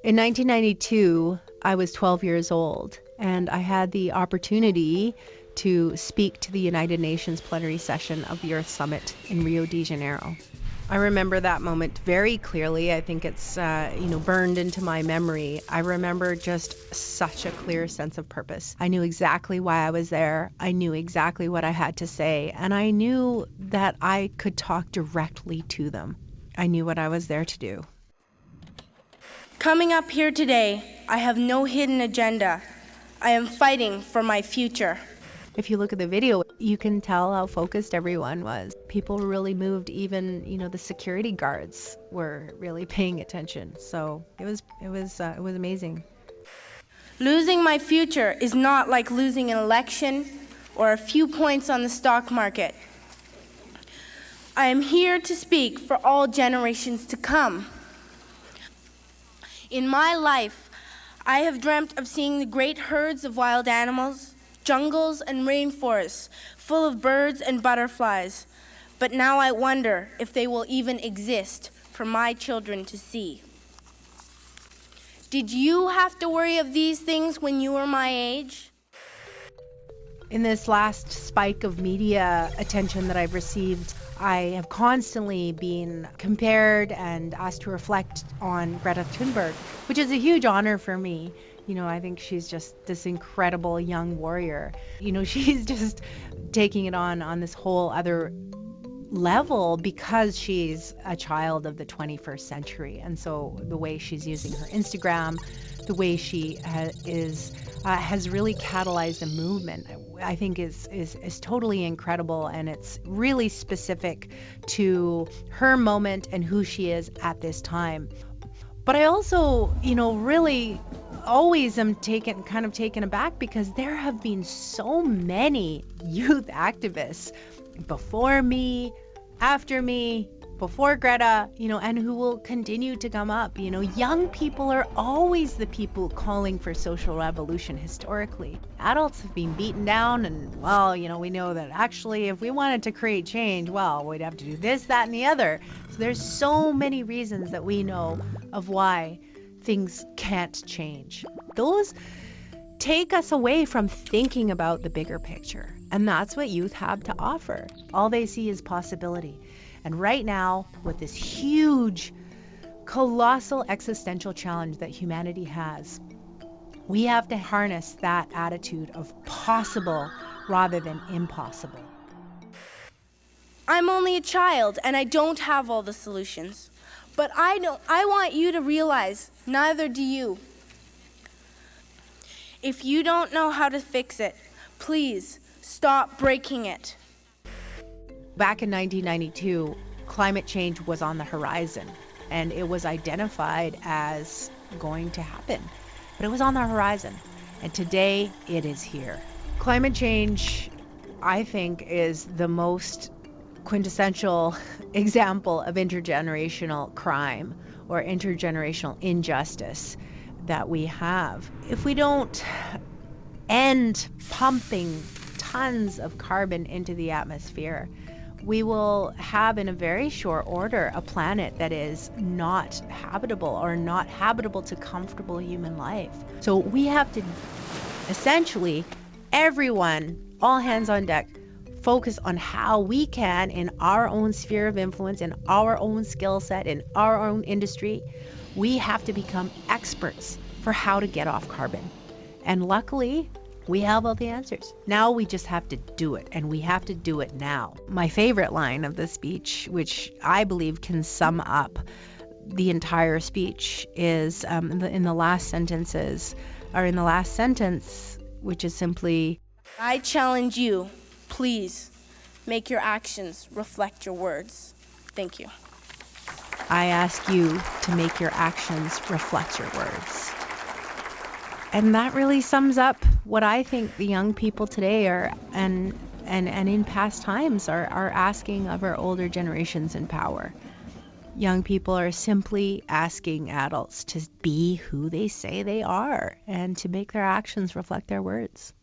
In 1992, I was 12 years old, and I had the opportunity to speak to the United Nations plenary session of the Earth Summit in Rio de Janeiro. I remember that moment very clearly. I think it's burned into my memory. I remember just such a clear sense of purpose. I knew exactly why I was there. I knew exactly what I had to say, and I knew that I could talk directly to them. I knew what I was there to do. Coming up here today, I have no hidden agenda. I am fighting for my future. If you look at the video, you can tell how focused everyone was. People were really moved. Even, the security guards were really paying attention. So it was amazing. Losing my future is not like losing an election or a few points on the stock market. I am here to speak for all generations to come. In my life, I have dreamt of seeing the great herds of wild animals, jungles and rainforests full of birds and butterflies. But now I wonder if they will even exist for my children to see. Did you have to worry of these things when you were my age? In this last spike of media attention that I've received, I have constantly been compared and asked to reflect on Greta Thunberg, which is a huge honor for me. I think she's just this incredible young warrior. She's just taking it on this whole other level because she's a child of the 21st century. And so the way she's using her Instagram, the way she has really catalyzed a movement, I think is totally incredible, and it's really specific to her moment and who she is at this time. But I also, really always am taken aback because there have been so many youth activists before me, after me, before Greta, and who will continue to come up. Young people are always the people calling for social revolution historically. Adults have been beaten down, and we know that actually if we wanted to create change, we'd have to do this, that, and the other. So there's so many reasons that we know of why things can't change. Those take us away from thinking about the bigger picture. And that's what youth have to offer. All they see is possibility. And right now, with this huge, colossal existential challenge that humanity has, we have to harness that attitude of possible rather than impossible. I'm only a child and I don't have all the solutions. But I want you to realize neither do you. If you don't know how to fix it, please stop breaking it. Back in 1992, climate change was on the horizon, and it was identified as going to happen. But it was on the horizon, and today it is here. Climate change, I think, is the most quintessential example of intergenerational crime or intergenerational injustice that we have. If we don't end pumping tons of carbon into the atmosphere, we will have in a very short order a planet that is not habitable or not habitable to comfortable human life. So we have to essentially, everyone, all hands on deck, focus on how we can, in our own sphere of influence, in our own skill set, in our own industry, we have to become experts for how to get off carbon. And luckily, we have all the answers. Now we just have to do it, and we have to do it now. My favorite line of the speech, which I believe can sum up the entire speech, is in the last sentence, which is simply, I challenge you, please make your actions reflect your words. Thank you. I ask you to make your actions reflect your words. And that really sums up what I think the young people today are, and in past times are asking of our older generations in power. Young people are simply asking adults to be who they say they are and to make their actions reflect their words.